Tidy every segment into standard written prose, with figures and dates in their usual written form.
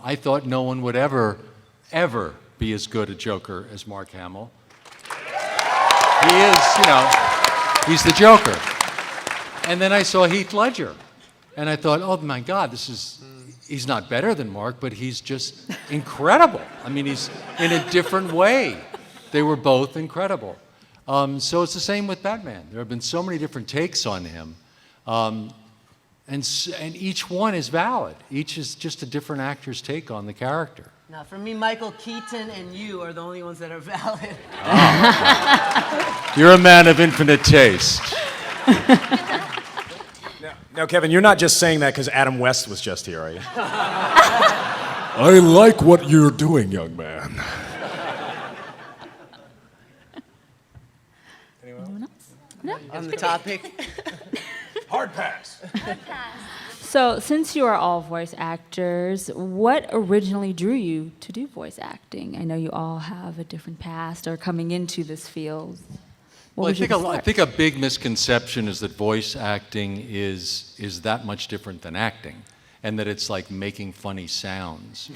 I thought no one would ever be as good a Joker as Mark Hamill. He is, he's the Joker. And then I saw Heath Ledger, and I thought, oh my God, he's not better than Mark, but he's just incredible. I mean, he's in a different way. They were both incredible. So it's the same with Batman. There have been so many different takes on him. And each one is valid. Each is just a different actor's take on the character. Now, for me, Michael Keaton and you are the only ones that are valid. Oh. You're a man of infinite taste. Now, Kevin, you're not just saying that because Adam West was just here, are you? I like what you're doing, young man. Anyone else? No? On the topic. Hard pass. So, since you are all voice actors, what originally drew you to do voice acting? I know you all have a different past or coming into this field. Well, I think a big misconception is that voice acting is that much different than acting, and that it's like making funny sounds.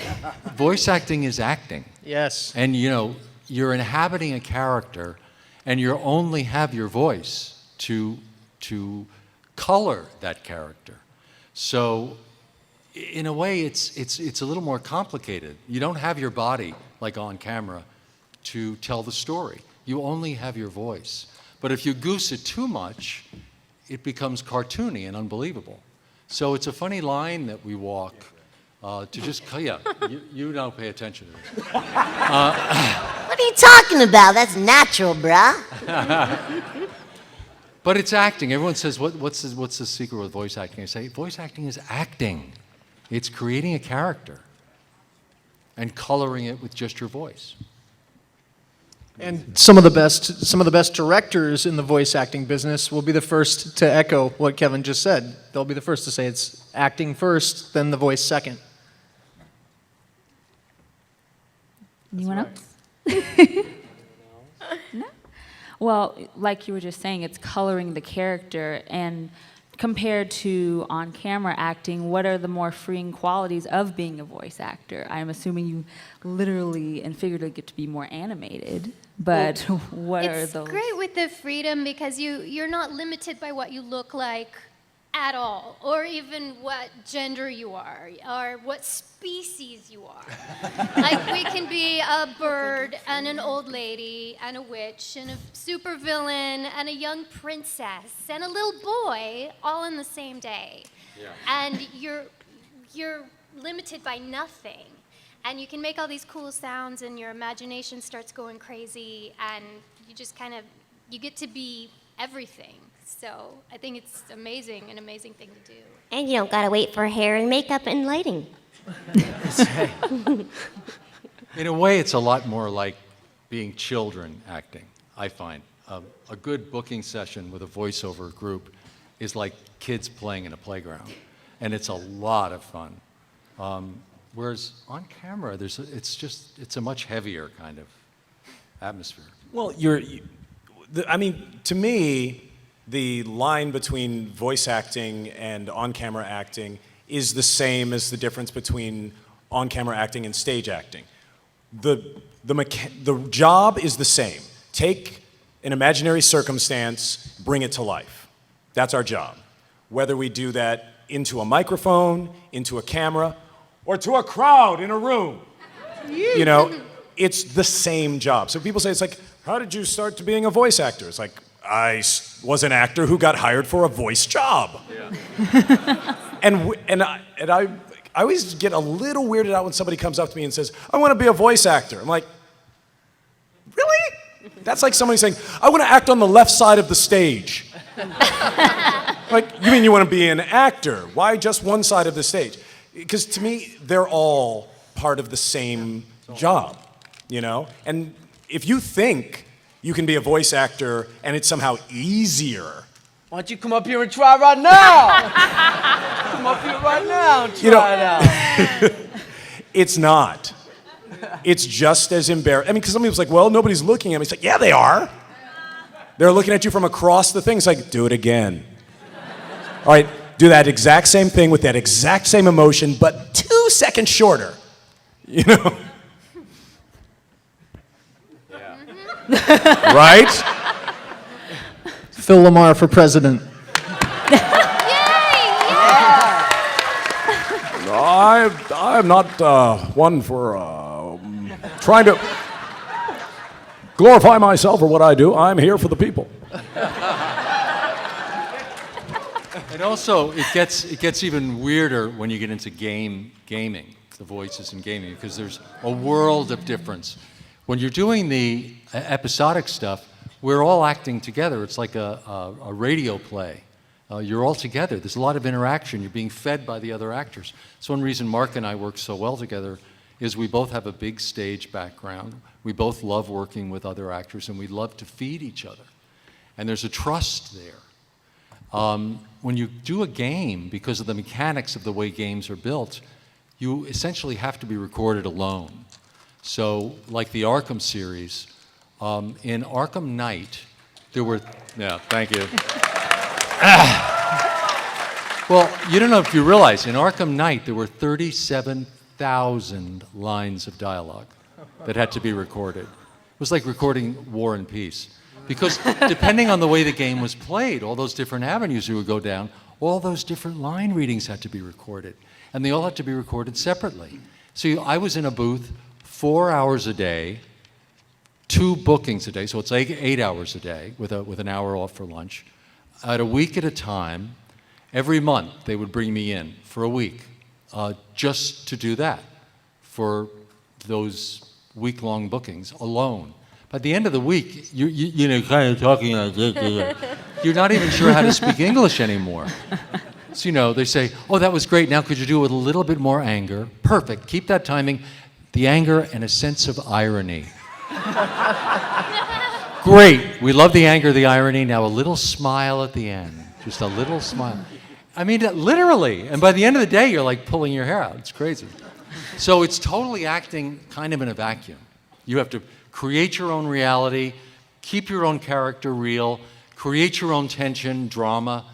Voice acting is acting. Yes. And you're inhabiting a character, and you only have your voice to color that character. So, in a way, it's a little more complicated. You don't have your body, like on camera, to tell the story. You only have your voice. But if you goose it too much, it becomes cartoony and unbelievable. So it's a funny line that we walk to just, you don't pay attention to this. What are you talking about? That's natural, bruh. But it's acting. Everyone says, what's the secret with voice acting? I say, voice acting is acting. It's creating a character and coloring it with just your voice. And some of the best directors in the voice acting business will be the first to echo what Kevin just said. They'll be the first to say it's acting first, then the voice second. Anyone else? No? Well, like you were just saying, it's coloring the character, and compared to on-camera acting, what are the more freeing qualities of being a voice actor? I'm assuming you literally and figuratively get to be more animated, but what are those? It's great with the freedom because you're not limited by what you look like at all, or even what gender you are, or what species you are. Like, we can be a bird and an old lady and a witch and a supervillain and a young princess and a little boy all in the same day. Yeah. And you're limited by nothing. And you can make all these cool sounds and your imagination starts going crazy and you just you get to be everything. So I think it's an amazing thing to do. And you don't gotta wait for hair and makeup and lighting. In a way, it's a lot more like being children acting, I find. A good booking session with a voiceover group is like kids playing in a playground, and it's a lot of fun. Whereas on camera, it's a much heavier kind of atmosphere. Well, to me, the line between voice acting and on-camera acting is the same as the difference between on-camera acting and stage acting. The job is the same. Take an imaginary circumstance, bring it to life. That's our job. Whether we do that into a microphone, into a camera, or to a crowd in a room. It's the same job. So people say, it's like, how did you start to being a voice actor? It's like, I was an actor who got hired for a voice job. Yeah. and I always get a little weirded out when somebody comes up to me and says, I want to be a voice actor. I'm like, really? That's like somebody saying, I want to act on the left side of the stage. Like, you mean you want to be an actor? Why just one side of the stage? Because to me, they're all part of the same job, And if you think you can be a voice actor and it's somehow easier. Why don't you come up here and try right now? Come up here right now and try it out. It's not. It's just as embarrassing. Because some people's like, well, nobody's looking at me. It's like, yeah, they are. They're looking at you from across the thing. It's like, do it again. All right, do that exact same thing with that exact same emotion, but 2 seconds shorter. You know? Right? Phil LaMarr for president. I'm not one for trying to glorify myself or what I do. I'm here for the people. And also, it gets even weirder when you get into gaming, the voices in gaming, because there's a world of difference. When you're doing the episodic stuff, we're all acting together. It's like a radio play. You're all together. There's a lot of interaction. You're being fed by the other actors. So one reason Mark and I work so well together is we both have a big stage background. We both love working with other actors, and we love to feed each other. And there's a trust there. When you do a game, because of the mechanics of the way games are built, you essentially have to be recorded alone. So, like the Arkham series, in Arkham Knight, there were, yeah, thank you. Well, you don't know if you realize, in Arkham Knight, there were 37,000 lines of dialogue that had to be recorded. It was like recording War and Peace. Because depending on the way the game was played, all those different avenues you would go down, all those different line readings had to be recorded. And they all had to be recorded separately. So I was in a booth 4 hours a day, 2 bookings a day, so it's like 8 hours a day with an hour off for lunch. At a week at a time, every month they would bring me in for a week just to do that for those week-long bookings alone. By the end of the week, you know, kind of talking like this, you're not even sure how to speak English anymore. So, you know, they say, oh, that was great. Now could you do it with a little bit more anger? Perfect. Keep that timing. The anger and a sense of irony. Great. We love the anger, the irony. Now a little smile at the end. Just a little smile. I mean, literally. And by the end of the day, you're like pulling your hair out. It's crazy. So it's totally acting kind of in a vacuum. You have to create your own reality, keep your own character real, create your own tension, drama,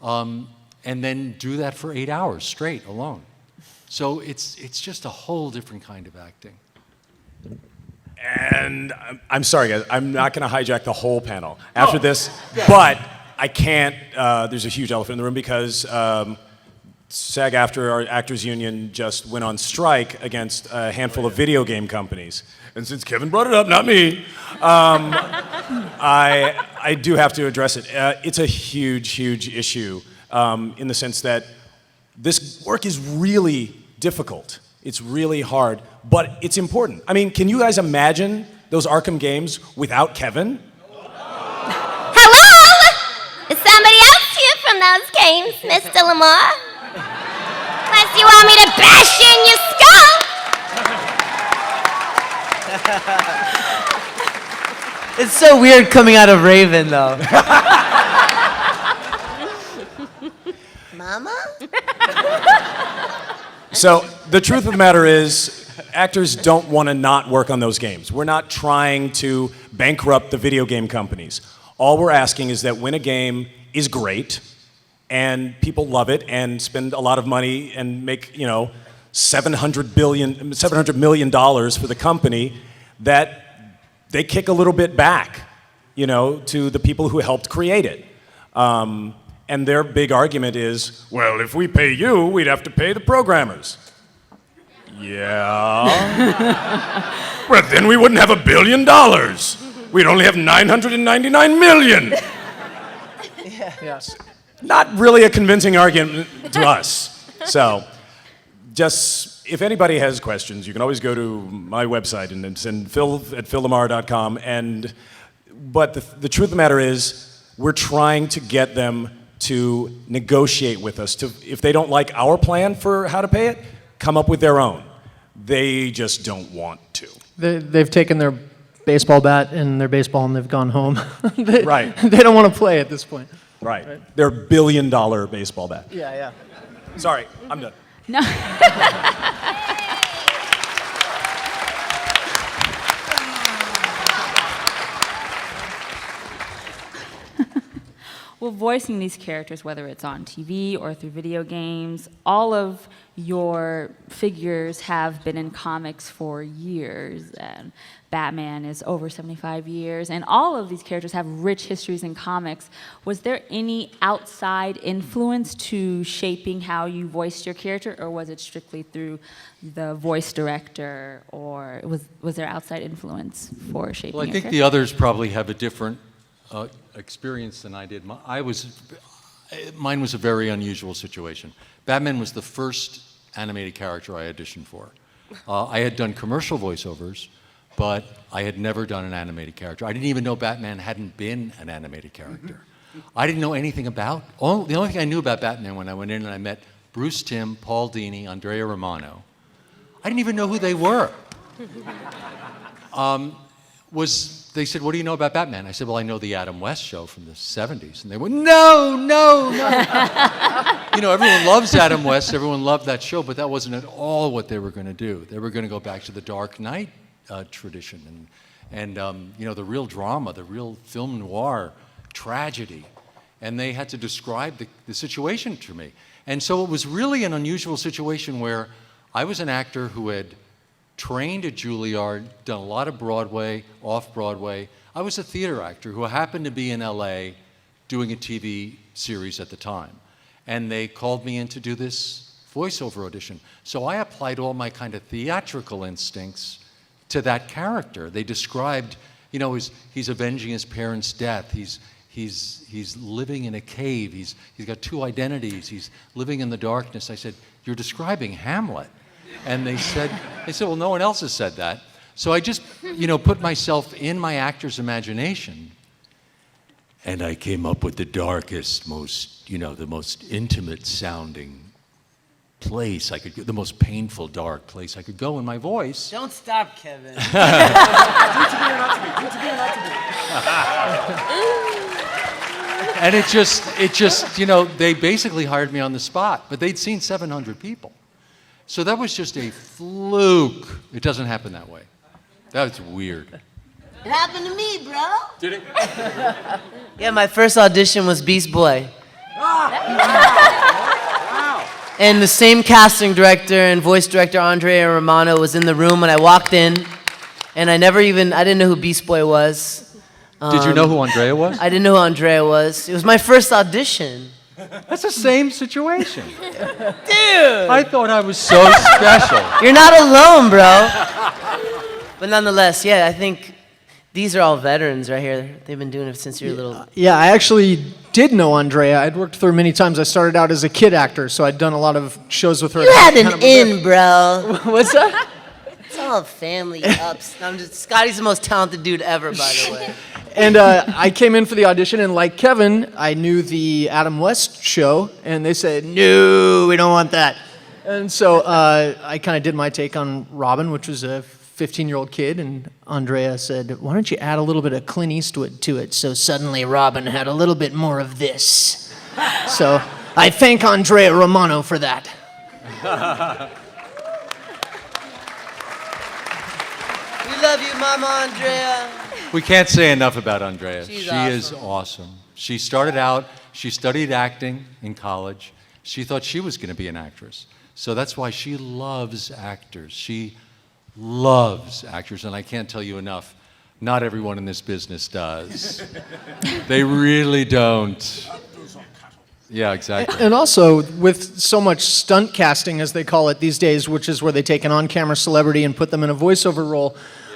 and then do that for 8 hours straight alone. So it's just a whole different kind of acting. And I'm sorry, guys. I'm not going to hijack the whole panel after this, but I can't. There's a huge elephant in the room because SAG-AFTRA, our actors union, just went on strike against a handful of video game companies. And since Kevin brought it up, not me, I do have to address it. It's a huge, huge issue in the sense that this work is really difficult. It's really hard, but it's important. I mean, can you guys imagine those Arkham games without Kevin? Hello? Is somebody else here from those games, Mr. LaMarr? Unless you want me to bash you in your skull. It's so weird coming out of Raven, though. Mama? So the truth of the matter is, actors don't want to not work on those games. We're not trying to bankrupt the video game companies. All we're asking is that when a game is great and people love it and spend a lot of money and make, you know, $700 million for the company, that they kick a little bit back, you know, to the people who helped create it. And their big argument is, well, if we pay you, we'd have to pay the programmers. Yeah. Well, then we wouldn't have $1 billion. We'd only have 999 million. Yes. Not really a convincing argument to us. So, just, if anybody has questions, you can always go to my website and send phil@phillamarr.com. But the truth of the matter is, we're trying to get them to negotiate with us. If they don't like our plan for how to pay it, come up with their own. They just don't want to. They've taken their baseball bat and their baseball and they've gone home. Right. They don't want to play at this point. Right. Their $1 billion baseball bat. Yeah. Sorry, I'm done. No. Well, voicing these characters, whether it's on TV or through video games, all of your figures have been in comics for years. And Batman is over 75 years, and all of these characters have rich histories in comics. Was there any outside influence to shaping how you voiced your character, or was it strictly through the voice director, or was there outside influence for shaping Well, I your think character? the others probably have a different experience than I did. Mine was a very unusual situation. Batman was the first animated character I auditioned for. I had done commercial voiceovers, but I had never done an animated character. I didn't even know Batman hadn't been an animated character. I didn't know anything about, the only thing I knew about Batman when I went in and I met Bruce Timm, Paul Dini, Andrea Romano, I didn't even know who they were. They said, what do you know about Batman? I said, well, I know the Adam West show from the 70s. And they went, no. You know, everyone loves Adam West. Everyone loved that show, but that wasn't at all what they were going to do. They were going to go back to the Dark Knight tradition and you know, the real drama, the real film noir tragedy. And they had to describe the situation to me. And so it was really an unusual situation where I was an actor who had trained at Juilliard, done a lot of Broadway, off-Broadway. I was a theater actor who happened to be in LA doing a TV series at the time. And they called me in to do this voiceover audition. So I applied all my kind of theatrical instincts to that character. They described, you know, he's avenging his parents' death. He's living in a cave. He's got two identities. He's living in the darkness. I said, you're describing Hamlet. And they said, well, no one else has said that. So I just, you know, put myself in my actor's imagination, and I came up with the darkest, most, you know, the most intimate sounding place I could go, the most painful, dark place I could go in my voice. Don't stop, Kevin. And it just, you know, they basically hired me on the spot, but they'd seen 700 people. So that was just a fluke. It doesn't happen that way. That's weird. It happened to me, bro. Did it? Yeah, my first audition was Beast Boy. And the same casting director and voice director, Andrea Romano, was in the room when I walked in. And I didn't know who Beast Boy was. Did you know who Andrea was? I didn't know who Andrea was. It was my first audition. That's the same situation. Dude! I thought I was so special. You're not alone, bro. But nonetheless, yeah, I think these are all veterans right here. They've been doing it since you were little. Yeah, I actually did know Andrea. I'd worked through her many times. I started out as a kid actor, so I'd done a lot of shows with her. You had an in, bro. What's that? It's all family ups. Scotty's the most talented dude ever, by the way. And I came in for the audition, and like Kevin, I knew the Adam West show, and they said, no, we don't want that. And so I kind of did my take on Robin, which was a 15-year-old kid, and Andrea said, why don't you add a little bit of Clint Eastwood to it? So suddenly Robin had a little bit more of this. So I thank Andrea Romano for that. We love you, Mama Andrea. We can't say enough about Andrea. She's She awesome. is awesome. She started out, she studied acting in college. She thought she was going to be an actress. So that's why she loves actors. She loves actors, and I can't tell you enough, not everyone in this business does. They really don't. Yeah, exactly. And also, with so much stunt casting, as they call it these days, which is where they take an on-camera celebrity and put them in a voiceover role,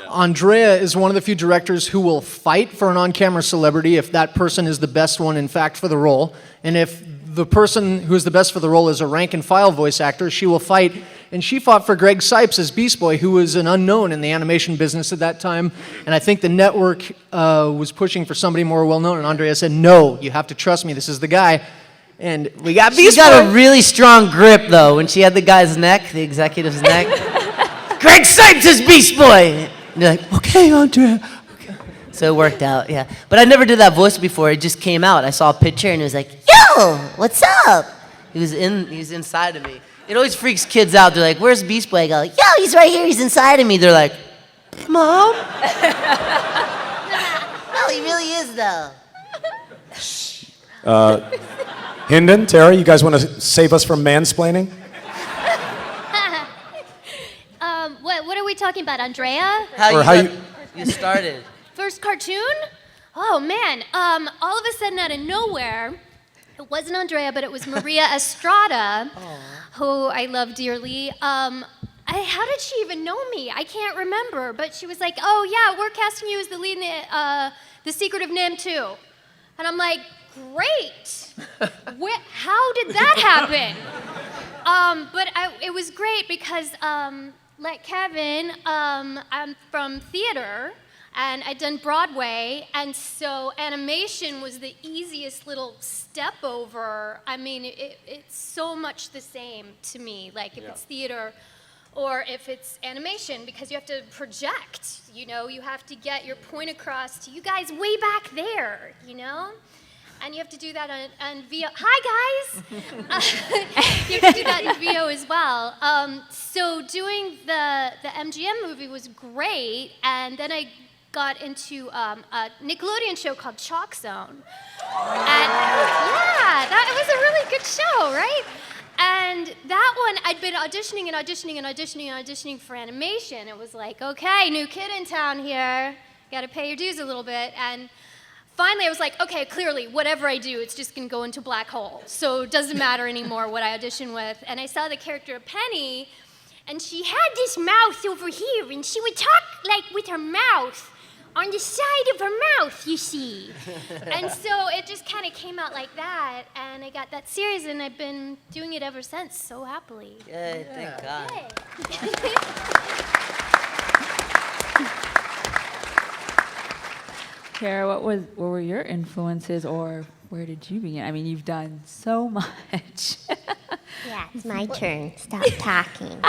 Andrea is one of the few directors who will fight for an on-camera celebrity if that person is the best one, in fact, for the role. And if the person who is the best for the role is a rank-and-file voice actor, she will fight. And she fought for Greg Cipes as Beast Boy, who was an unknown in the animation business at that time. And I think the network was pushing for somebody more well-known. And Andrea said, no, you have to trust me. This is the guy. And we got Beast Boy. She got a really strong grip, though, when she had the guy's neck, the executive's neck. Greg Cipes is Beast Boy! And you're like, okay, Andrea. Okay. So it worked out, yeah. But I never did that voice before. It just came out. I saw a picture, and it was like, yo, what's up? He was inside of me. It always freaks kids out. They're like, where's Beast Boy? I go, yo, he's right here. He's inside of me. They're like, Mom? No, he really is, though. Hynden, Tara, you guys want to save us from mansplaining? What are we talking about, Andrea? You started. First cartoon? Oh man, all of a sudden out of nowhere, it wasn't Andrea, but it was Maria Estrada, who I love dearly. How did she even know me? I can't remember, but she was like, oh yeah, we're casting you as the lead in The Secret of Nim 2. And I'm like, great. How did that happen? But it was great because, like Kevin, I'm from theater, and I'd done Broadway, and so animation was the easiest little step over. I mean, it's so much the same to me, like if it's theater or if it's animation, because you have to project, you know, you have to get your point across to you guys way back there, you know? And you have to do that on VO. Hi, guys! You have to do that in VO as well. So doing the MGM movie was great, and then I got into a Nickelodeon show called Chalk Zone. And it was a really good show, right? And that one, I'd been auditioning for animation. It was like, okay, new kid in town here. Gotta pay your dues a little bit. And finally, I was like, okay, clearly, whatever I do, it's just gonna go into black hole. So it doesn't matter anymore what I audition with. And I saw the character of Penny, and she had this mouth over here, and she would talk like with her mouth on the side of her mouth, you see. And so it just kind of came out like that, and I got that series, and I've been doing it ever since, so happily. Good, thank God. Tara, what were your influences, or where did you begin? I mean, you've done so much. Yeah, it's my turn. Stop talking.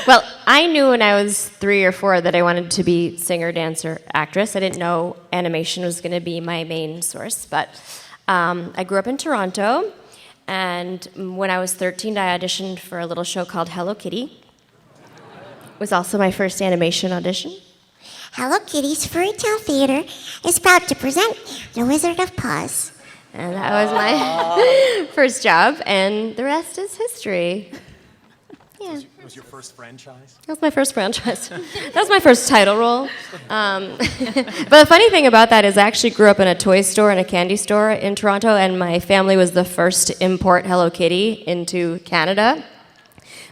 Well, I knew when I was 3 or 4 that I wanted to be singer, dancer, actress. I didn't know animation was going to be my main source, but I grew up in Toronto, and when I was 13, I auditioned for a little show called Hello Kitty. It was also my first animation audition. Hello Kitty's Fairy Tale Theater is proud to present The Wizard of Oz. And that was my first job, and the rest is history. Yeah. It was your first franchise? That was my first franchise. That was my first title role. But the funny thing about that is I actually grew up in a toy store and a candy store in Toronto, and my family was the first to import Hello Kitty into Canada.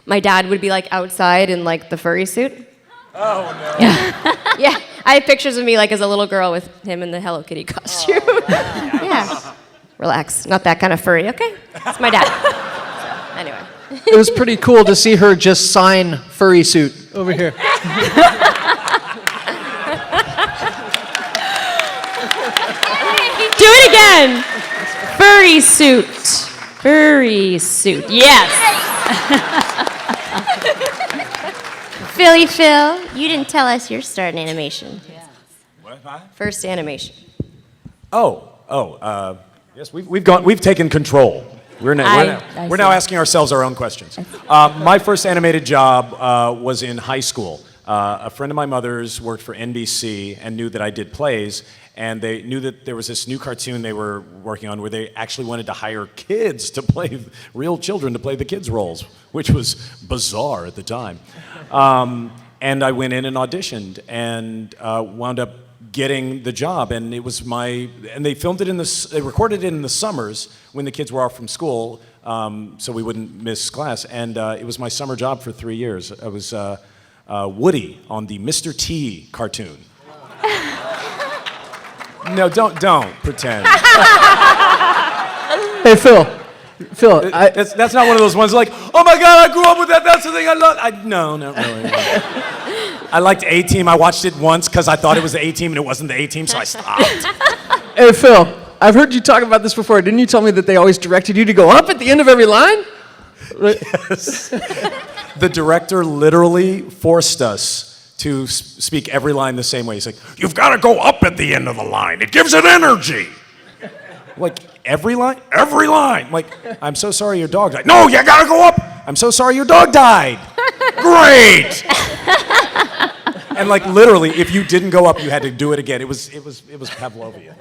My dad would be like outside in like the furry suit. Oh, no. Yeah, I have pictures of me like as a little girl with him in the Hello Kitty costume. Yeah. Relax, not that kind of furry, okay? It's my dad. So, anyway. It was pretty cool to see her just sign furry suit over here. Do it again. Furry suit. Furry suit. Yes. Phil, you didn't tell us your start in animation. What? First animation. Yes, we've taken control. We're now asking ourselves our own questions. My first animated job was in high school. A friend of my mother's worked for NBC and knew that I did plays, and they knew that there was this new cartoon they were working on where they actually wanted to hire kids to play, real children to play the kids' roles, which was bizarre at the time. And I went in and auditioned and wound up getting the job, and it was and they filmed it they recorded it in the summers when the kids were off from school, so we wouldn't miss class, and it was my summer job for 3 years. I was Woody on the Mr. T cartoon. No, don't pretend. Hey, Phil, That's not one of those ones like, oh my God, I grew up with that, that's the thing I love. No, not really. I liked A-Team. I watched it once because I thought it was the A-Team and it wasn't the A-Team, so I stopped. Hey, Phil, I've heard you talk about this before. Didn't you tell me that they always directed you to go up at the end of every line? Yes. The director literally forced us to speak every line the same way. He's like, you've got to go up at the end of the line. It gives it energy. Like, every line? Every line. Like, I'm so sorry your dog died. No, you got to go up. I'm so sorry your dog died. Great. And like literally, if you didn't go up, you had to do it again. It was Pavlovian.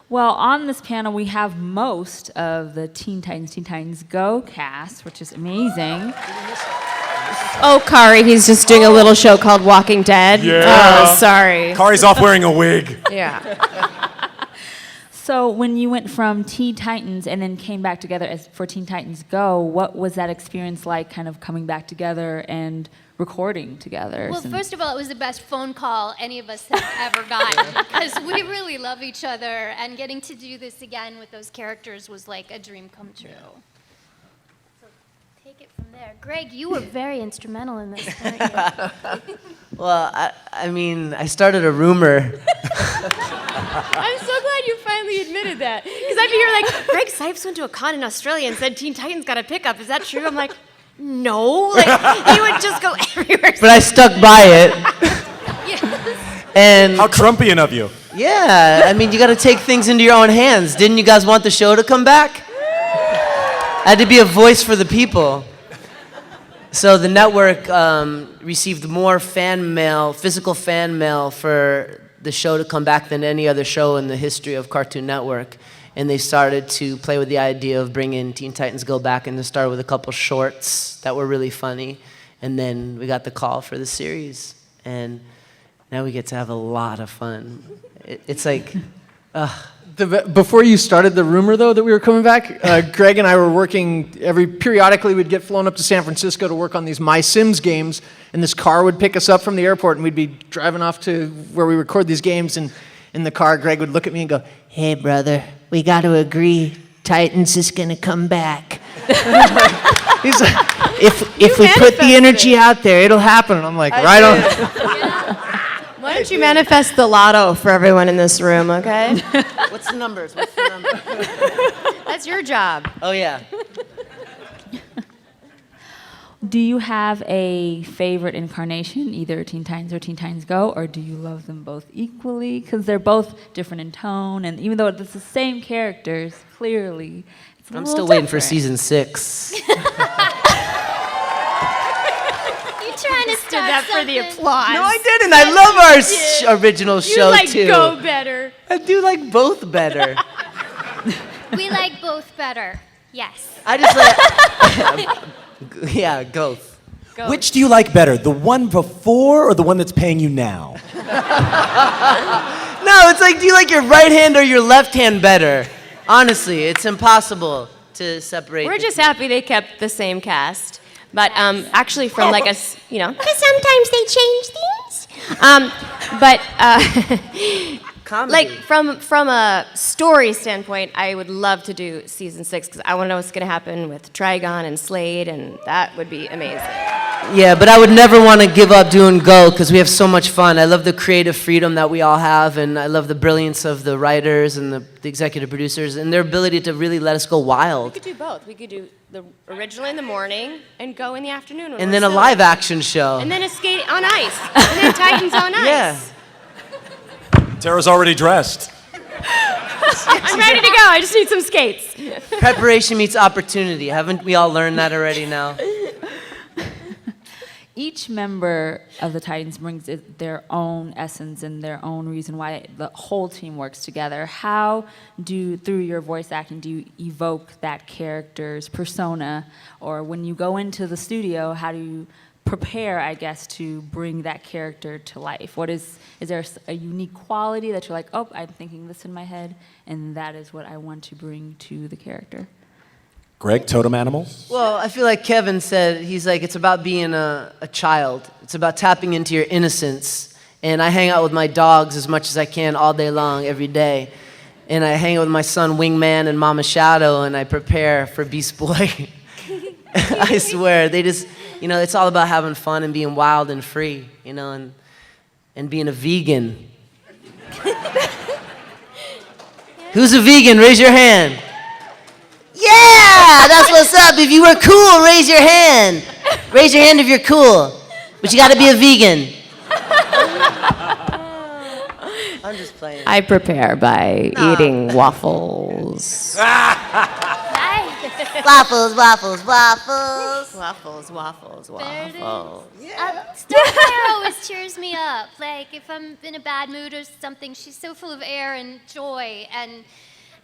Well, on this panel, we have most of the Teen Titans Go cast, which is amazing. Oh, Kari, he's just doing a little show called Walking Dead. Yeah. Oh, sorry. Kari's off wearing a wig. Yeah. So when you went from Teen Titans and then came back together for Teen Titans Go, what was that experience like, kind of coming back together and recording together? Well, first of all, it was the best phone call any of us have ever gotten because we really love each other, and getting to do this again with those characters was like a dream come true. So take it from there. Greg, you were very instrumental in this, weren't you? Well, I mean, I started a rumor. I'm so glad you finally admitted that. Because I'd be here like, Greg Cipes went to a con in Australia and said Teen Titans got a pickup. Is that true? I'm like, no. Like, he would just go everywhere. But I stuck by it. Yes. And How Trumpian of you. yeah, I mean, you got to take things into your own hands. Didn't you guys want the show to come back? I had to be a voice for the people. So the network received more fan mail, physical fan mail for the show to come back than any other show in the history of Cartoon Network. And they started to play with the idea of bringing Teen Titans Go back, and they started with a couple shorts that were really funny. And then we got the call for the series. And now we get to have a lot of fun. It's like, Before you started the rumor, though, that we were coming back, Greg and I were working, periodically we'd get flown up to San Francisco to work on these My Sims games, and this car would pick us up from the airport, and we'd be driving off to where we record these games, and in the car, Greg would look at me and go, "Hey, brother, we got to agree, Titans is going to come back." He's like, if we put the energy out there, it'll happen. And I'm like, right on. Why don't you manifest the lotto for everyone in this room, okay? what's the numbers? What's the number? That's your job. Oh, yeah. Do you have a favorite incarnation, either Teen Titans or Teen Titans Go, or do you love them both equally? Because they're both different in tone, and even though it's the same characters, clearly, it's a I'm little still waiting for different. season 6. You trying to Did start that for the something? applause. No, I didn't. I love our original You show, like too. Go better. I do like both better. We like both better. Yes. I just like, yeah, both. Which do you like better, the one before or the one that's paying you now? No, it's like, do you like your right hand or your left hand better? Honestly, it's impossible to separate. We're the just two. happy they kept the same cast. But actually from like a, you know. Because sometimes they change things. But Comedy. like from a story standpoint, I would love to do season 6 because I want to know what's going to happen with Trigon and Slade, and that would be amazing. Yeah, but I would never want to give up doing Go because we have so much fun. I love the creative freedom that we all have, and I love the brilliance of the writers and the executive producers and their ability to really let us go We wild. could do both. We could do the original in the morning and Go in the afternoon. when And we're then a silly. live action show. And then a skate on ice. And then Titans on ice. Yeah. Tara's already dressed. I'm ready to go. I just need some skates. Preparation meets opportunity. Haven't we all learned that already now? Each member of the Titans brings their own essence and their own reason why the whole team works together. How through your voice acting, do you evoke that character's persona? Or when you go into the studio, how do you prepare, I guess, to bring that character to life? Is there a unique quality that you're like, oh, I'm thinking this in my head, and that is what I want to bring to the character? Greg, totem animal? Well, I feel like Kevin said, he's like, it's about being a child. It's about tapping into your innocence. And I hang out with my dogs as much as I can all day long, every day. And I hang out with my son, Wingman, and Mama Shadow, and I prepare for Beast Boy. I swear, they just, you know, it's all about having fun and being wild and free, you know, and being a vegan. Who's a vegan? Raise your hand. Yeah, that's what's up. If you were cool, raise your hand. Raise your hand if you're cool. But you gotta be a vegan. I'm just playing. I prepare by eating waffles. Hi. Waffles, waffles, waffles. Waffles, waffles, There it is. waffles. Starfire always cheers me up. Like, if I'm in a bad mood or something, she's so full of air and joy. And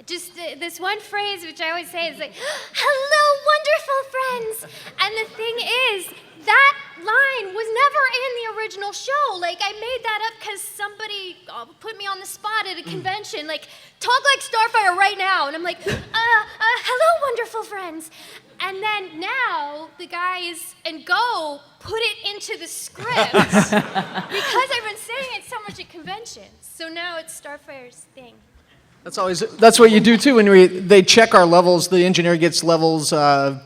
just this one phrase, which I always say, is like, hello, wonderful friends. And the thing is, that line was never in the original show. Like, I made that up because somebody put me on the spot at a convention. Like, talk like Starfire right now. And I'm like, hello, wonderful friends. And then now the guys and Go put it into the script because I've been saying it so much at conventions. So now it's Starfire's thing. That's what you do too when they check our levels. The engineer gets levels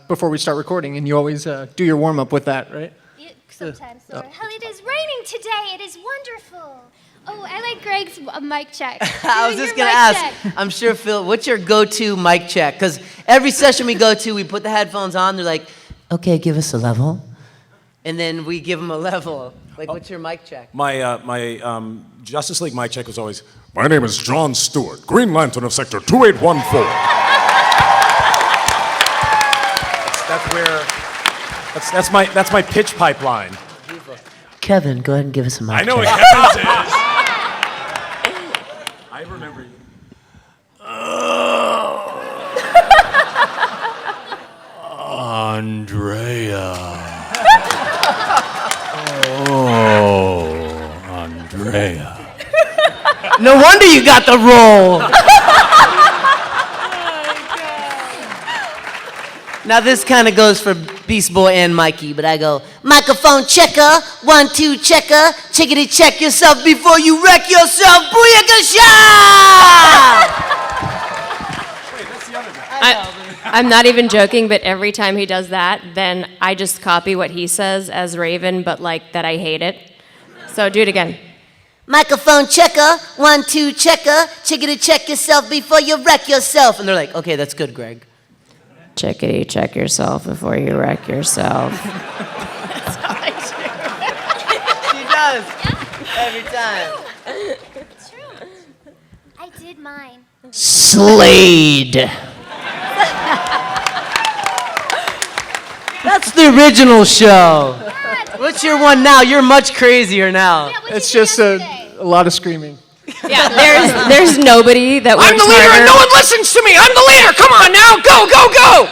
before we start recording, and you always do your warm up with that, right? Yeah, sometimes. Hell, it is raining today. It is wonderful. Oh, I like Greg's mic check. I was Do just your gonna mic ask. check. I'm sure Phil, what's your go-to mic check? Because every session we go to, we put the headphones on. They're like, "Okay, give us a level," and then we give them a level. Like, what's your mic check? My Justice League mic check was always, My name is John Stewart, Green Lantern of Sector 2814. that's my pitch pipeline. Kevin, go ahead and give us a mic I know what check. Kevin's is. I remember you. Andrea. Oh, Andrea. No wonder you got the role. Now this kind of goes for Beast Boy and Mikey, but I go, microphone checker, 1, 2 checker, chickity check yourself before you wreck yourself, booyakasha! I'm not even joking, but every time he does that, then I just copy what he says as Raven, but like that I hate it. So do it again. Microphone checker, 1, 2 checker, chickity check yourself before you wreck yourself. And they're like, okay, that's good, Greg. Chickadee, check yourself before you wreck yourself. She does. Every time. It's true. I did mine. Slade. That's the original show. What's your one now? You're much crazier now. Yeah, what It's you did just yesterday. a lot of screaming. Yeah, there's nobody that works I'm the leader harder. and no one listens to me. I'm the leader. Come on now. Go, go, go.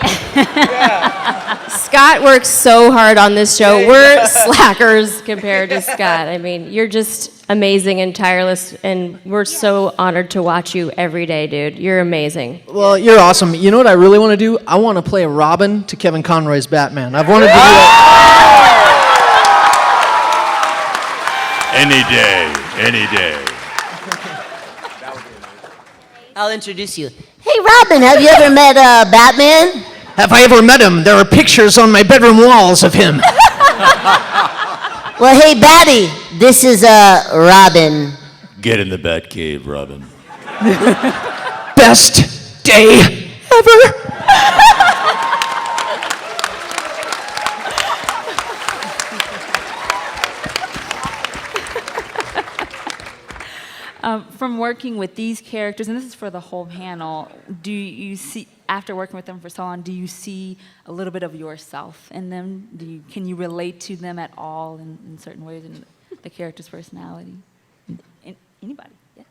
Scott works so hard on this show. We're slackers compared to Scott. I mean, you're just amazing and tireless, and we're so honored to watch you every day, dude. You're amazing. Well, you're awesome. You know what I really want to do? I want to play a Robin to Kevin Conroy's Batman. I've wanted to do that. Any day, any day. I'll introduce you. Hey, Robin, have you ever met Batman? Have I ever met him? There are pictures on my bedroom walls of him. Well, hey, Batty, this is Robin. Get in the Batcave, Robin. Best day ever. From working with these characters, and this is for the whole panel, do you see, after working with them for so long, do you see a little bit of yourself in them? Can you relate to them at all in certain ways in the character's personality? Anybody? Yes.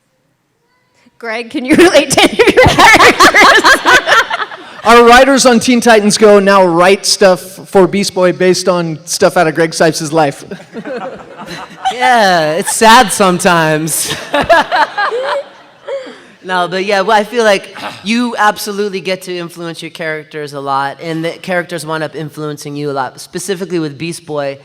Greg, can you relate to any of your characters? Our writers on Teen Titans Go now write stuff for Beast Boy based on stuff out of Greg Cipes' life. Yeah, it's sad sometimes. No, but yeah, well, I feel like you absolutely get to influence your characters a lot, and the characters wind up influencing you a lot. Specifically with Beast Boy,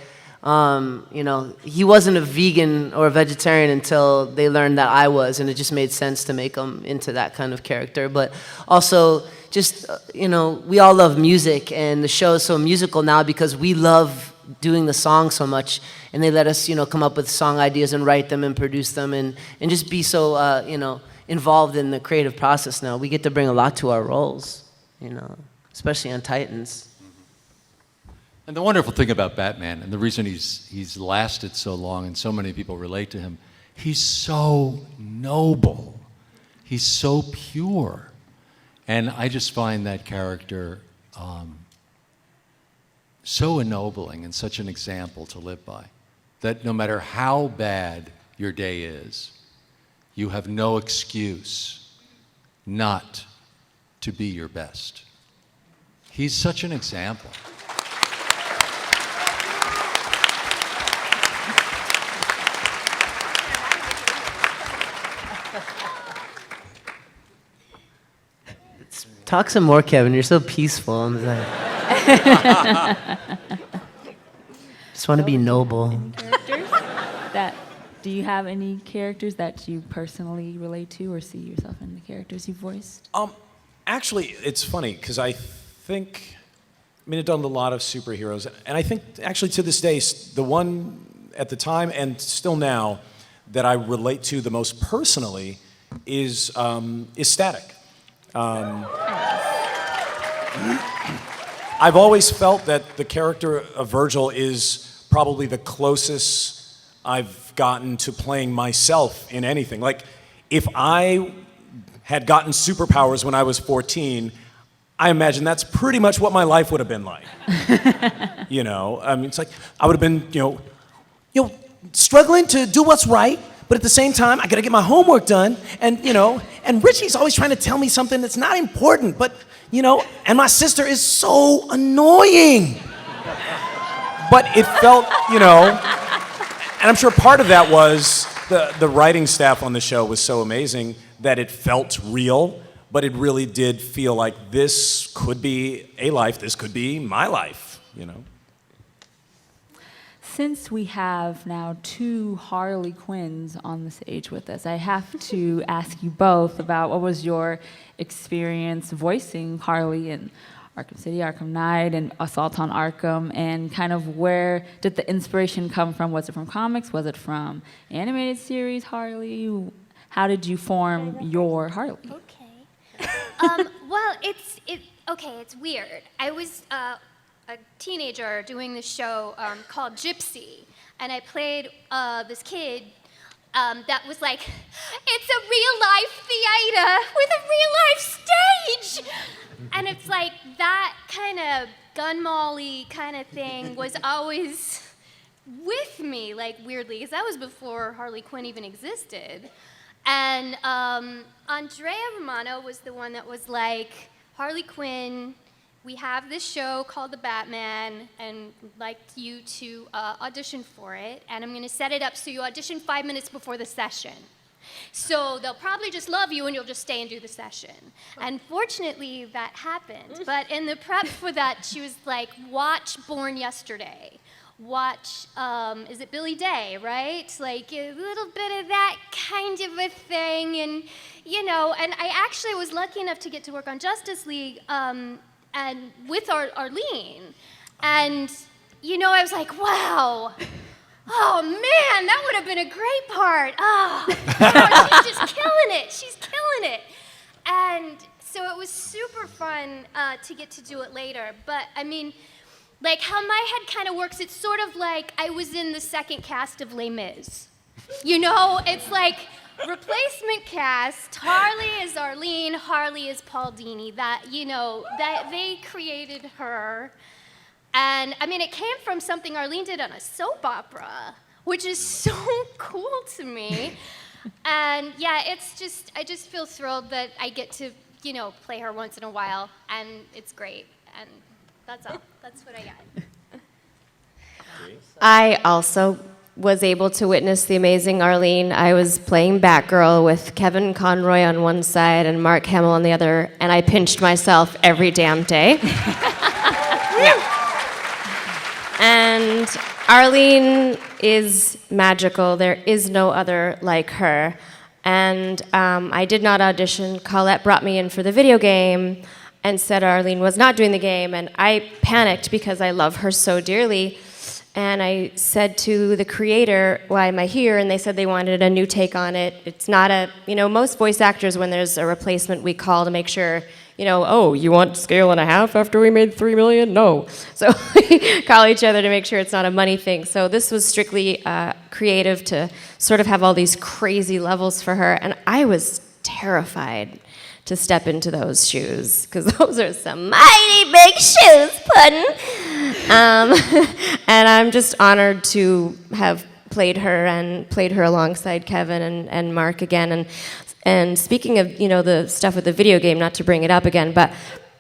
you know, he wasn't a vegan or a vegetarian until they learned that I was, and it just made sense to make him into that kind of character. But also, just, you know, we all love music, and the show is so musical now because we love doing the song so much, and they let us, you know, come up with song ideas and write them and produce them and just be so, you know, involved in the creative process now. We get to bring a lot to our roles, you know, especially on Titans. And the wonderful thing about Batman, and the reason he's lasted so long and so many people relate to him, he's so noble. He's so pure. And I just find that character so ennobling and such an example to live by, that no matter how bad your day is, you have no excuse not to be your best. He's such an example. Talk some more, Kevin. You're so peaceful. I'm just like, just want to be noble. Characters that, do you have any characters that you personally relate to or see yourself in the characters you voiced? Actually, it's funny because I mean, I've done a lot of superheroes, and I think actually to this day, the one at the time and still now that I relate to the most personally is Static. I've always felt that the character of Virgil is probably the closest I've gotten to playing myself in anything. Like, if I had gotten superpowers when I was 14, I imagine that's pretty much what my life would have been like. You know, I mean, it's like I would have been, you know, struggling to do what's right, but at the same time, I gotta get my homework done, and you know, and Richie's always trying to tell me something that's not important, but you know, and my sister is so annoying. But it felt, you know, and I'm sure part of that was the writing staff on the show was so amazing that it felt real, but it really did feel like this could be a life, this could be my life, you know. Since we have now 2 Harley Quinns on the stage with us, I have to ask you both about what was your experience voicing Harley in Arkham City, Arkham Knight, and Assault on Arkham, and kind of where did the inspiration come from? Was it from comics? Was it from animated series Harley? How did you form your Harley? Okay. Well, it's weird. I was a teenager doing this show called Gypsy, and I played this kid that was like, it's a real-life theater with a real-life stage! And it's like that kind of gun molly kind of thing was always with me, like, weirdly, because that was before Harley Quinn even existed. And Andrea Romano was the one that was like, Harley Quinn, we have this show called The Batman, and I'd like you to audition for it, and I'm going to set it up so you audition 5 minutes before the session. So they'll probably just love you, and you'll just stay and do the session. And fortunately, that happened. But in the prep for that, she was like, watch Born Yesterday. Watch, is it Billy Day, right? Like a little bit of that kind of a thing. And, you know, and I actually was lucky enough to get to work on Justice League and with Arlene. And, you know, I was like, wow. Oh, man, that would have been a great part. Oh, she's just killing it. She's killing it. And so it was super fun to get to do it later. But, I mean, like how my head kind of works, it's sort of like I was in the second cast of Les Mis. You know, it's like replacement cast. Harley is Arlene, Harley is Paul Dini. That, you know, that they created her. And I mean, it came from something Arlene did on a soap opera, which is so cool to me. And yeah, it's just, I just feel thrilled that I get to, you know, play her once in a while, and it's great. And that's all. That's what I got. I also was able to witness the amazing Arlene. I was playing Batgirl with Kevin Conroy on one side and Mark Hamill on the other, and I pinched myself every damn day. Yeah. And Arlene is magical. There is no other like her. And I did not audition. Colette brought me in for the video game and said Arlene was not doing the game, and I panicked because I love her so dearly. And I said to the creator, why am I here? And they said they wanted a new take on it. It's not a, you know, most voice actors, when there's a replacement, we call to make sure, you know, oh, you want scale and a half after we made $3 million? No. So we call each other to make sure it's not a money thing. So this was strictly creative to sort of have all these crazy levels for her. And I was terrified to step into those shoes, because those are some mighty big shoes, Puddin'. And I'm just honored to have played her alongside Kevin and Mark again. And speaking of, the stuff with the video game, not to bring it up again, but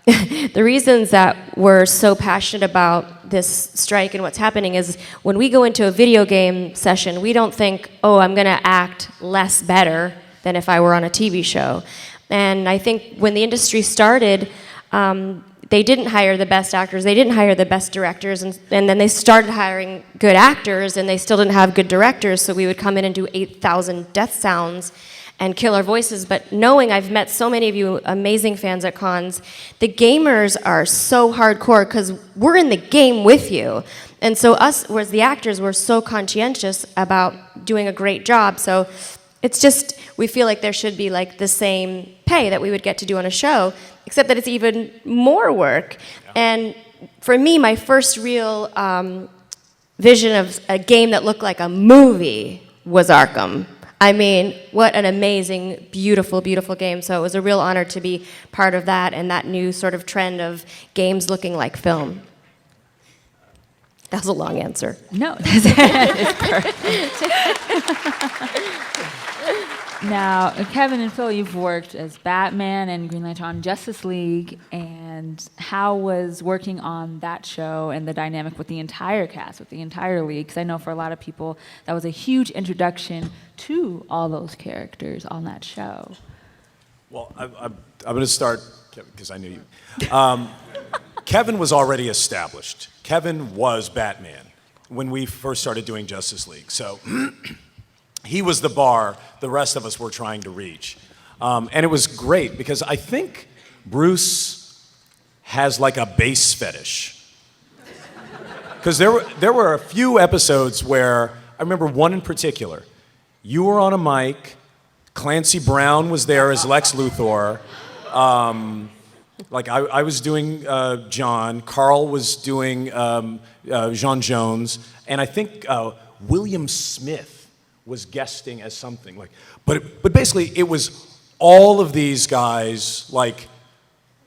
the reasons that we're so passionate about this strike and what's happening is when we go into a video game session, we don't think, oh, I'm going to act less better than if I were on a TV show. And I think when the industry started, they didn't hire the best actors, they didn't hire the best directors, and then they started hiring good actors, and they still didn't have good directors, so we would come in and do 8,000 death sounds and kill our voices. But knowing I've met so many of you amazing fans at cons, the gamers are so hardcore because we're in the game with you. And so us, whereas the actors, were so conscientious about doing a great job. So it's just, we feel like there should be like the same pay that we would get to do on a show, except that it's even more work. Yeah. And for me, my first real vision of a game that looked like a movie was Arkham. I mean, what an amazing, beautiful, beautiful game. So it was a real honor to be part of that and that new sort of trend of games looking like film. That was a long answer. No, it's perfect. Now, Kevin and Phil, you've worked as Batman and Green Lantern on Justice League, and how was working on that show and the dynamic with the entire cast, with the entire league? Because I know for a lot of people, that was a huge introduction to all those characters on that show. Well, I'm going to start, because I knew you. Kevin was already established. Kevin was Batman when we first started doing Justice League. So he was the bar the rest of us were trying to reach. And it was great because I think Bruce has like a bass fetish. Because there were a few episodes where, I remember one in particular, you were on a mic, Clancy Brown was there as Lex Luthor, I was doing John, Carl was doing Jean Jones, and I think William Smith was guesting as something but basically it was all of these guys like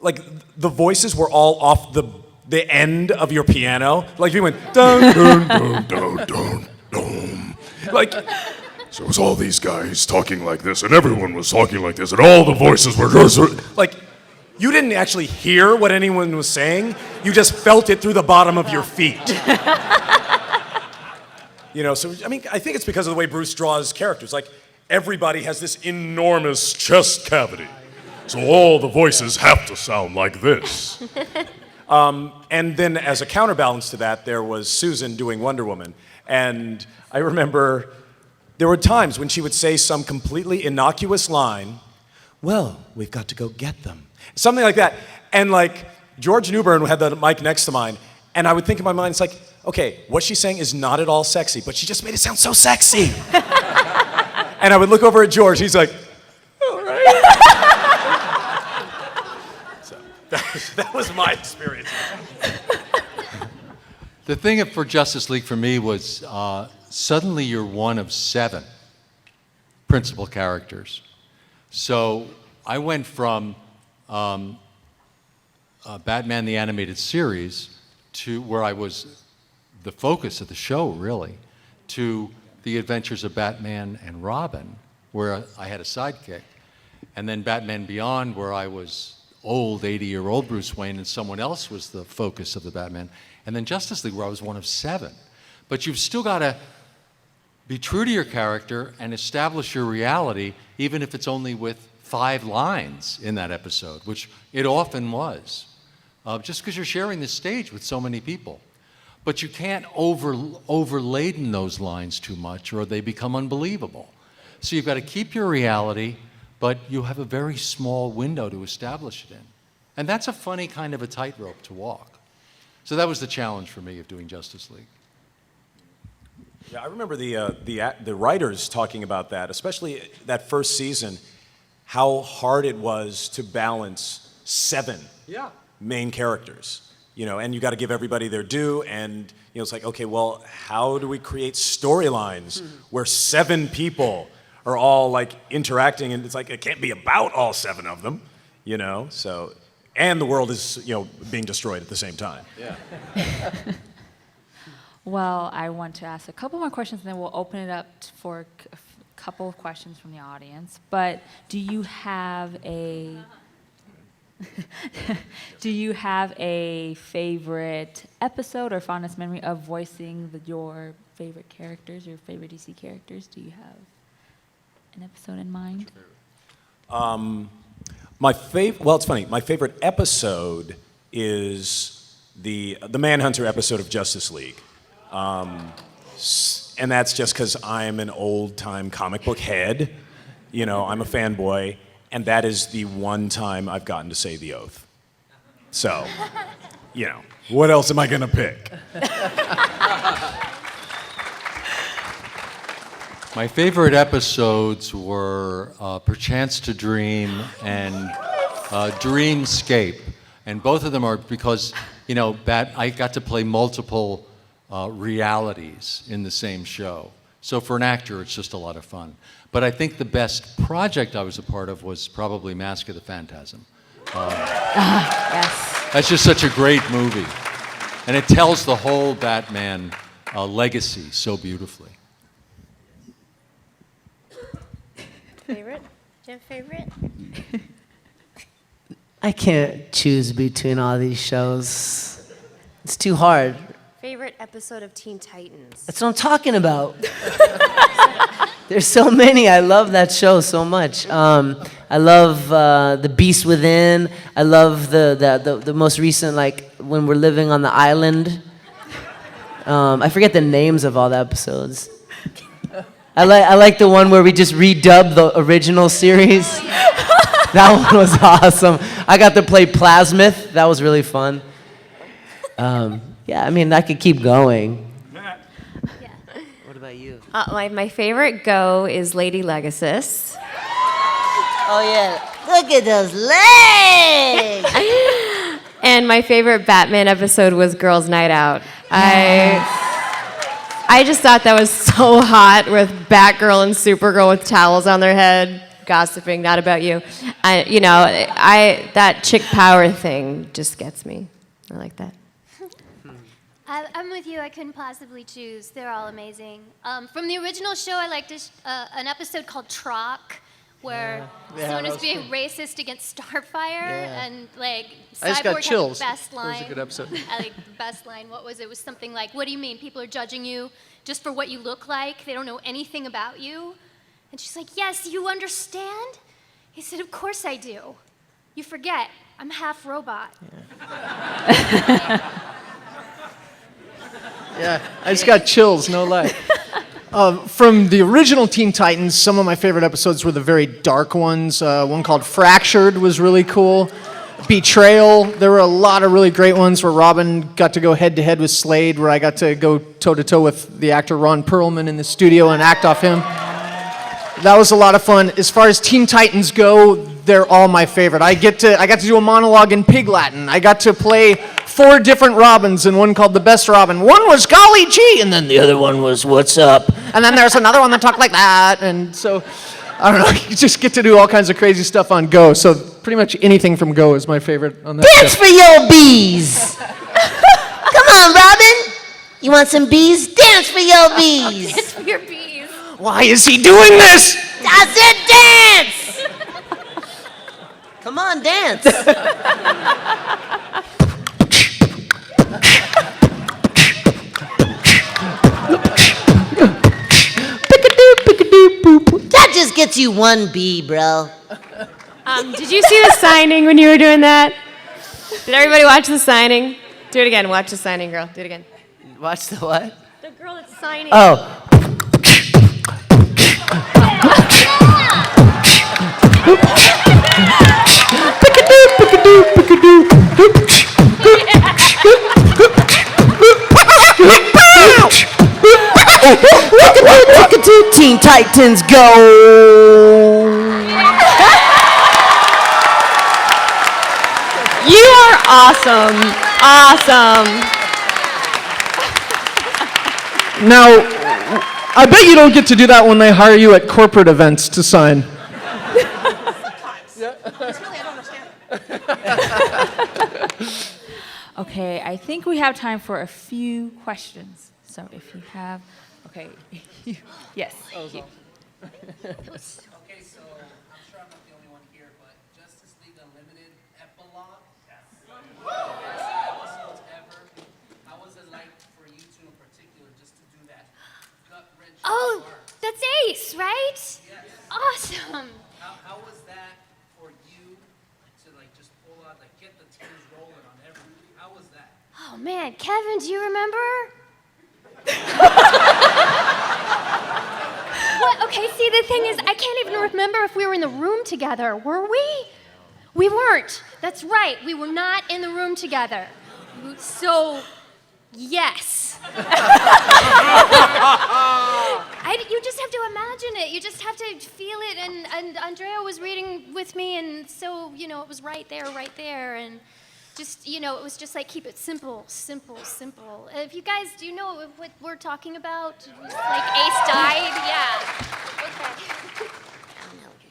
the voices were all off the end of your piano, like you went dun dun dun dun dun dun, like So it was all these guys talking like this, and everyone was talking like this, and all the voices were just like you didn't actually hear what anyone was saying, you just felt it through the bottom of your feet. So, I mean, I think it's because of the way Bruce draws characters. Like, everybody has this enormous chest cavity. So all the voices have to sound like this. And then as a counterbalance to that, there was Susan doing Wonder Woman. And I remember there were times when she would say some completely innocuous line, well, we've got to go get them. Something like that. And like, George Newbern had the mic next to mine, and I would think in my mind, it's like, okay, what she's saying is not at all sexy, but she just made it sound so sexy. And I would look over at George, he's like, all right. So that was my experience. The thing for Justice League for me was suddenly you're one of 7 principal characters. So I went from Batman the Animated Series to where I was the focus of the show, really, to the adventures of Batman and Robin, where I had a sidekick, and then Batman Beyond, where I was old, 80-year-old Bruce Wayne, and someone else was the focus of the Batman, and then Justice League, where I was one of 7. But you've still got to be true to your character and establish your reality, even if it's only with 5 lines in that episode, which it often was. Just because you're sharing the stage with so many people. But you can't overladen those lines too much or they become unbelievable. So you've got to keep your reality, but you have a very small window to establish it in. And that's a funny kind of a tightrope to walk. So that was the challenge for me of doing Justice League. Yeah, I remember the writers talking about that, especially that first season, how hard it was to balance 7 main characters, and you got to give everybody their due, and it's like, okay, well, how do we create storylines where 7 people are all like interacting, and it's like it can't be about all 7 of them, you know? So, and the world is, you know, being destroyed at the same time. Yeah. Well, I want to ask a couple more questions, and then we'll open it up for a couple of questions from the audience. But do you have a favorite episode or fondest memory of voicing your favorite characters, your favorite DC characters? Do you have an episode in mind? Well, it's funny. My favorite episode is the Manhunter episode of Justice League. And that's just because I'm an old-time comic book head. You know, I'm a fanboy, and that is the one time I've gotten to say the oath. So, you know, what else am I going to pick? My favorite episodes were Perchance to Dream and Dreamscape. And both of them are because, you know, I got to play multiple realities in the same show. So for an actor, it's just a lot of fun. But I think the best project I was a part of was probably Mask of the Phantasm. Yes. That's just such a great movie. And it tells the whole Batman legacy so beautifully. Favorite? Do you have a favorite? I can't choose between all these shows. It's too hard. Favorite episode of Teen Titans? That's what I'm talking about. There's so many. I love that show so much. I love The Beast Within. I love the most recent, like, when we're living on the island. I forget the names of all the episodes. I like the one where we just redubbed the original series. That one was awesome. I got to play Plasmith. That was really fun. Yeah, I mean, I could keep going. Yeah. What about you? My favorite go is Lady Legacy. Oh, yeah. Look at those legs! And my favorite Batman episode was Girls' Night Out. I just thought that was so hot with Batgirl and Supergirl with towels on their head, gossiping, not about you. That chick power thing just gets me. I like that. I'm with you. I couldn't possibly choose. They're all amazing. From the original show, I liked an episode called Trock, where someone was being racist against Starfire, and like I just got Cyborg chills. had the best line. That was a good episode. I like the best line. What was it? It was something like, "What do you mean? People are judging you just for what you look like? They don't know anything about you." And she's like, "Yes, you understand?" He said, "Of course I do. You forget, I'm half robot." Yeah, I just got chills, no lie. From the original Teen Titans, some of my favorite episodes were the very dark ones. One called Fractured was really cool. Betrayal, there were a lot of really great ones where Robin got to go head-to-head with Slade, where I got to go toe-to-toe with the actor Ron Perlman in the studio and act off him. That was a lot of fun. As far as Teen Titans go, they're all my favorite. I got to do a monologue in Pig Latin. I got to play 4 different Robins, and one called the Best Robin. One was Golly Gee, and then the other one was What's Up? And then there's another one that talked like that. And so, I don't know, you just get to do all kinds of crazy stuff on Go. So pretty much anything from Go is my favorite on that Dance show. for your bees! Come on, Robin! You want some bees? Dance for your bees! It's for your bees. Why is he doing this? I said dance! Come on, dance! That just gets you 1 bee, bro. Did you see the signing when you were doing that? Did everybody watch the signing? Do it again. Watch the signing, girl. Do it again. Watch the what? The girl that's signing. Oh. Teen Titans go! You are awesome. Awesome. Now, I bet you don't get to do that when they hire you at corporate events to sign. Okay, I think we have time for a few questions. So if you have, okay, yes. You. Okay, so I'm sure I'm not the only one here, but Justice League Unlimited epilogue. How was it like for you two in particular just to do that gut-wrenching Oh, part? that's Ace, right? Yes. Awesome. How was that for you to like just pull out, like get the tears rolling on everything? How was that? Oh man, Kevin, do you remember? What? Okay, see, the thing is, I can't even remember if we were in the room together. Were we? We weren't. That's right. We were not in the room together. So, yes. You just have to imagine it. You just have to feel it. And Andrea was reading with me, and so, it was right there. And just, it was just like, keep it simple, simple, simple. If you guys, do you know what we're talking about? Like Ace died? Yeah.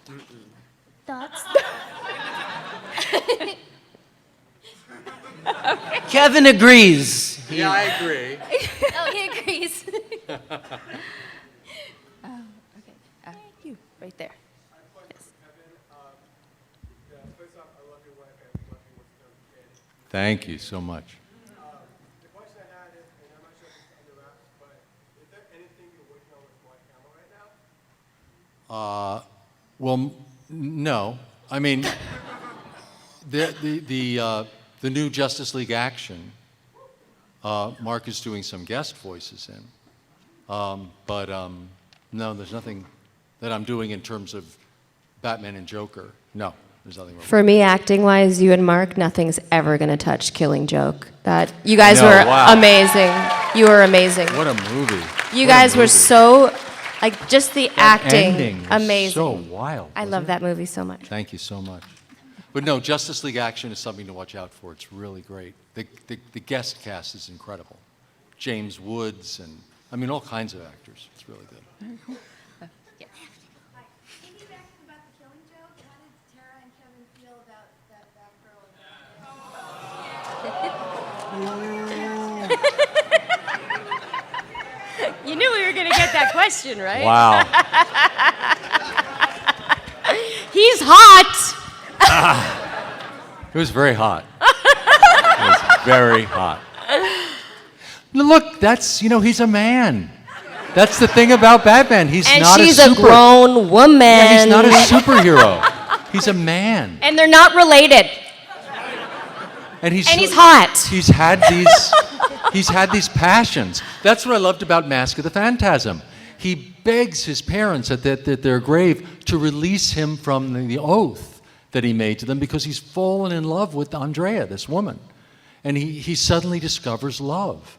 Okay. Thoughts? Kevin agrees. Yeah, I agree. Oh, he agrees. Okay, you, right there. Yes. Thank you so much. The question I had is, and I'm not sure if it's under wraps, but is there anything you're working on with Mark Hamill right now? Well, no. I mean, the new Justice League Action, Mark is doing some guest voices in. But no, there's nothing that I'm doing in terms of Batman and Joker. No, there's nothing wrong. For me, acting-wise, you and Mark, nothing's ever gonna touch Killing Joke. That you guys No, were wow. amazing. You were amazing. What a movie. You What a guys were movie. so, like, just the That acting, ending was amazing. so wild. I wasn't love it? that movie so much. Thank you so much. But no, Justice League Action is something to watch out for. It's really great. The guest cast is incredible. James Woods and, I mean, all kinds of actors. It's really good. Yes. Piggybacking about the Killing Joke, how did Tara and Kevin feel about that girl? You knew we were gonna get that question, right? Wow. He's hot. It was very hot. It was very hot. Look, that's, he's a man. That's the thing about Batman. He's And not she's a a super. grown woman. Yeah, he's not a superhero. He's a man. And they're not related. And he's hot. He's had these passions. That's what I loved about Mask of the Phantasm. He begs his parents at their grave to release him from the oath that he made to them because he's fallen in love with Andrea, this woman. And he suddenly discovers love.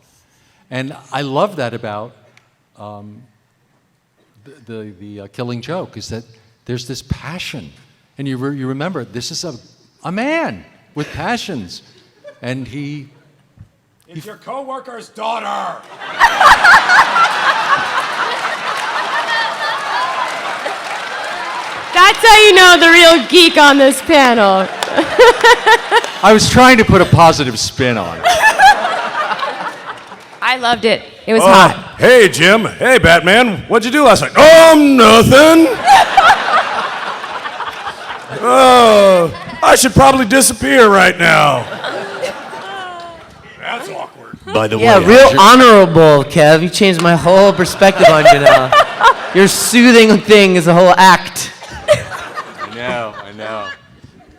And I love that about the Killing Joke, is that there's this passion. And you remember, this is a man with passions. And It's your coworker's daughter. That's how you know the real geek on this panel. I was trying to put a positive spin on it. I loved it. It was hot. Hey, Jim. Hey, Batman. What'd you do last night? Nothing. I should probably disappear right now. That's awkward. By the Yeah, way, real honorable, Kev. You changed my whole perspective on you now. Your soothing thing is a whole act.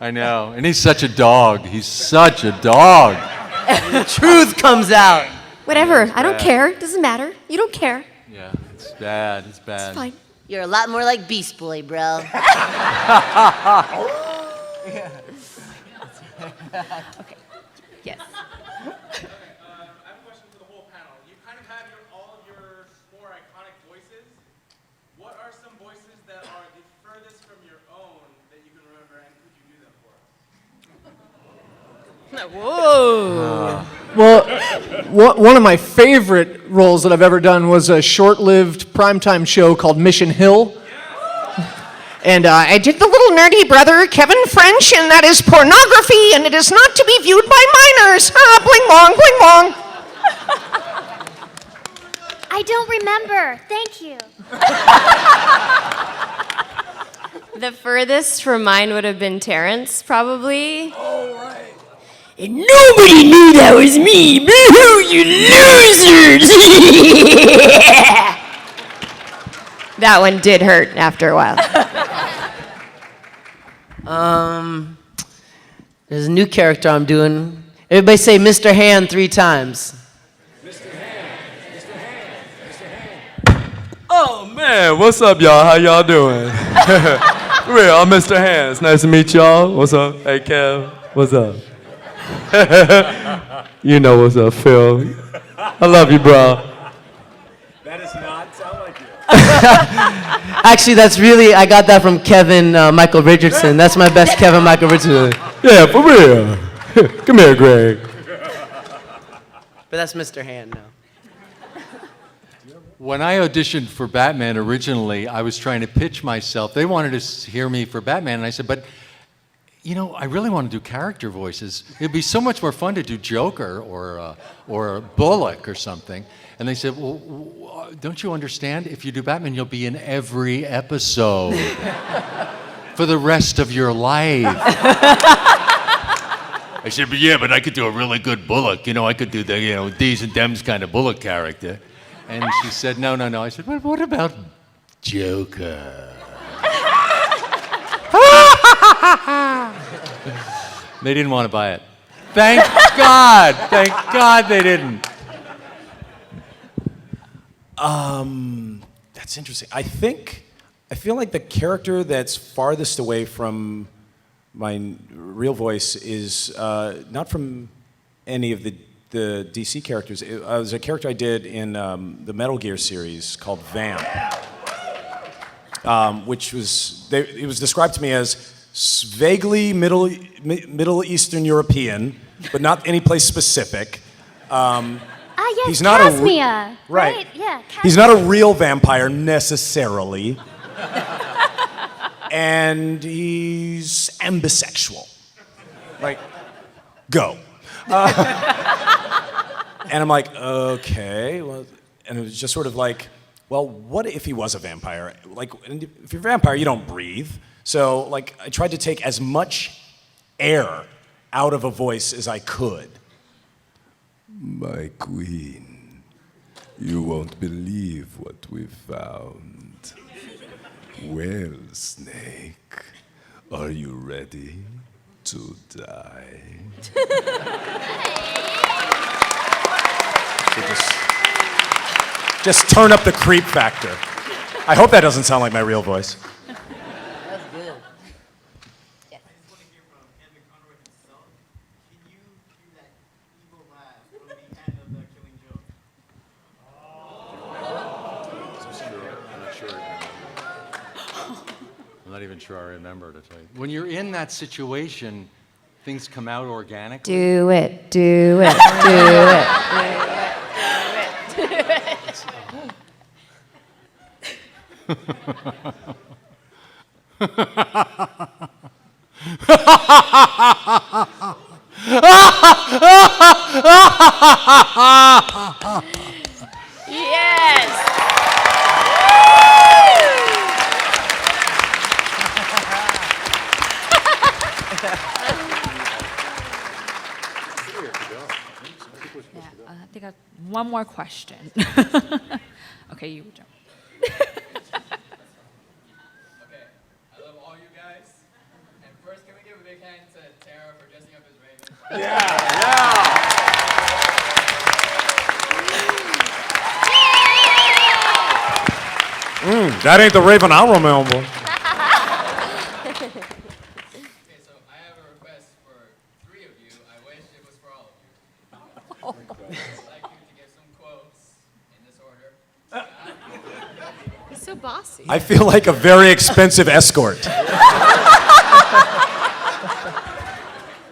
I know. And he's such a dog. He's such a dog. The truth comes out. Whatever. I don't care. It doesn't matter. You don't care. Yeah, it's bad. It's bad. It's fine. You're a lot more like Beast Boy, bro. Okay. Yes. I have a question for the whole panel. You kind of have all of your more iconic voices. What are some voices that are the furthest from your own that you can remember, and could you do them for us? Whoa. Well, one of my favorite roles that I've ever done was a short-lived primetime show called Mission Hill. And I did the little nerdy brother, Kevin French, and that is pornography, and it is not to be viewed by minors. Bling bong, bling bong. I don't remember. Thank you. The furthest from mine would have been Terrence, probably. Oh, right. And nobody knew that was me. Boo, you losers! That one did hurt after a while. There's a new character I'm doing. Everybody say Mr. Hand 3 times. Oh man, what's up, y'all? How y'all doing? Real, I'm Mr. Hand. It's nice to meet y'all. What's up? Hey, Kev. What's up? You know what's up, Phil. I love you, bro. That does not sound like you. Actually, I got that from Kevin Michael Richardson. That's my best Kevin Michael Richardson. Yeah, for real. Come here, Greg. But that's Mr. Hand now. When I auditioned for Batman originally, I was trying to pitch myself. They wanted to hear me for Batman, and I said, but, you know, I really want to do character voices. It'd be so much more fun to do Joker or Bullock or something. And they said, well, don't you understand? If you do Batman, you'll be in every episode for the rest of your life. I said, but I could do a really good Bullock. You know, I could do the, D's and Dems kind of Bullock character. And she said, no. I said, well, what about Joker? They didn't want to buy it. Thank God. Thank God they didn't. That's interesting. I feel like the character that's farthest away from my real voice is not from any of the DC characters. It was a character I did in the Metal Gear series called Vamp, which was it was described to me as vaguely Middle Eastern European, but not any place specific. Yes, he's not Casmia. Right. Yeah. He's not a real vampire necessarily, and he's ambisexual. Like, go. And I'm like, okay, well, and it was just sort of like, well, what if he was a vampire? Like, if you're a vampire, you don't breathe. So, like, I tried to take as much air out of a voice as I could. My queen, you won't believe what we've found. Well, Snake, are you ready to die? So just turn up the creep factor. I hope that doesn't sound like my real voice. That's good. I just want to hear from Conroy himself. Can you do that evil laugh from the end of the Killing Joke? I'm not even sure I remember to tell you. When you're in that situation, things come out organically. Do it, do it, do it. Yes! I think I have one more question. Okay, you jump. Okay, I love all you guys. And first, can we give a big hand to Tara for dressing up as Raven? That ain't the Raven I remember. Okay, so I have a request for 3 of you. I wish it was for all of you. I'd like you to give some quotes in this order. He's so bossy. I feel like a very expensive escort.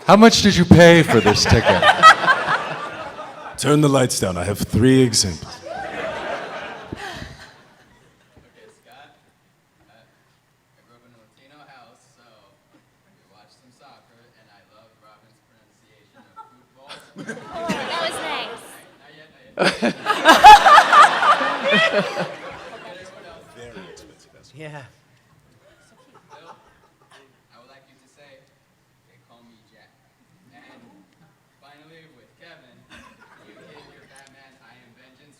How much did you pay for this ticket? Turn the lights down. I have 3 examples. Okay, Scott, I grew up in a Yeah. I would like you to say, they call me Jack. And finally, with Kevin, you hit your Batman I am vengeance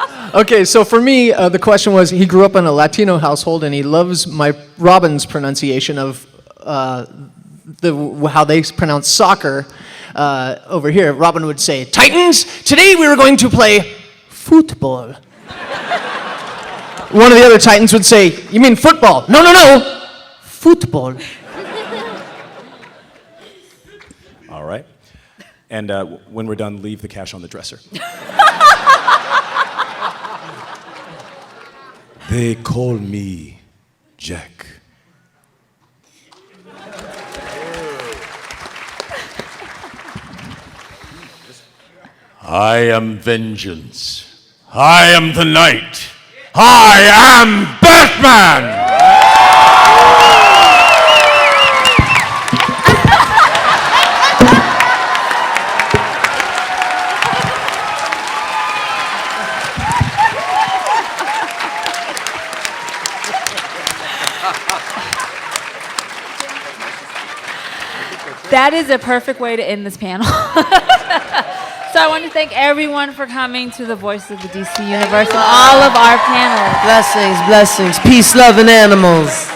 quote. Okay, so for me, the question was, he grew up in a Latino household, and he loves my Robin's pronunciation of how they pronounce soccer over here. Robin would say, Titans, today we were going to play football. One of the other Titans would say, you mean football? No, no, no, football. All right. And when we're done, leave the cash on the dresser. They call me Jack. I am vengeance. I am the night. I am Batman! That is a perfect way to end this panel. So I want to thank everyone for coming to the Voice of the DC Universe and all of our panelists. Blessings, blessings, peace, love, and animals.